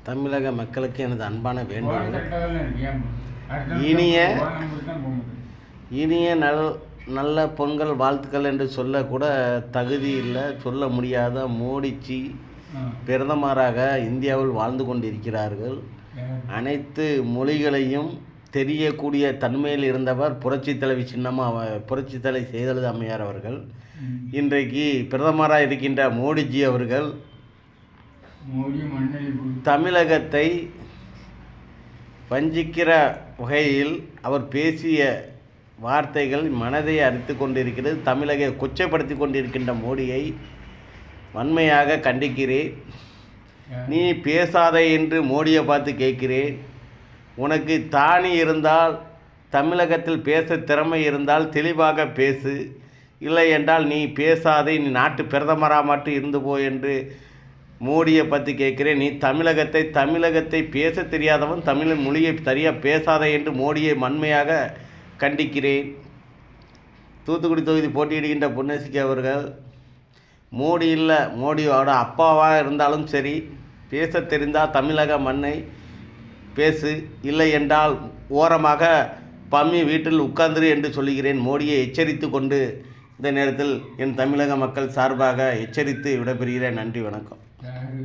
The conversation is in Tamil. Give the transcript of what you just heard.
தமிழக மக்களுக்கு எனது அன்பான வேண்டுகோள். இனிய இனிய நல்ல பொங்கல் வாழ்த்துக்கள் என்று சொல்லக்கூட தகுதி இல்லை, சொல்ல முடியாத மோடிஜி பிரதமராக இந்தியாவில் வாழ்ந்து கொண்டிருக்கிறார்கள். அனைத்து மொழிகளையும் தெரியக்கூடிய தன்மையில் இருந்தவர் புரட்சி தலைவி புரட்சி தலைவி ஜெயலலிதா அம்மையார் அவர்கள். இன்றைக்கு பிரதமராக இருக்கின்ற மோடிஜி அவர்கள் தமிழகத்தை வஞ்சிக்கிற வகையில் அவர் பேசிய வார்த்தைகள் மனதை அரித்து கொண்டிருக்கிறது. தமிழகை கொச்சைப்படுத்தி கொண்டிருக்கின்ற மோடியை வன்மையாக கண்டிக்கிறேன். நீ பேசாதே என்று மோடியை பார்த்து கேட்கிறேன். உனக்கு தானி இருந்தால், தமிழகத்தில் பேச திறமை இருந்தால் தெளிவாக பேசு. இல்லை என்றால் நீ பேசாதே, நீ நாட்டு பிரதமராக மட்டும் இருந்து போ என்று மோடியை பற்றி கேட்கிறேன். நீ தமிழகத்தை பேச தெரியாதவன், தமிழ் மொழியை சரியாக பேசாதே என்று மோடியை வன்மையாக கண்டிக்கிறேன். தூத்துக்குடி தொகுதி போட்டியிடுகின்ற புன்னசிக்கு அவர்கள் மோடி இல்லை, மோடியோட அப்பாவாக இருந்தாலும் சரி, பேச தெரிந்தால் தமிழக மண்ணை பேசு, இல்லை என்றால் ஓரமாக பம்மி வீட்டில் உட்கார்ந்துரு என்று சொல்லுகிறேன். மோடியை எச்சரித்து கொண்டு இந்த நேரத்தில் என் தமிழக மக்கள் சார்பாக எச்சரித்து விடைபெறுகிறேன். நன்றி, வணக்கம்.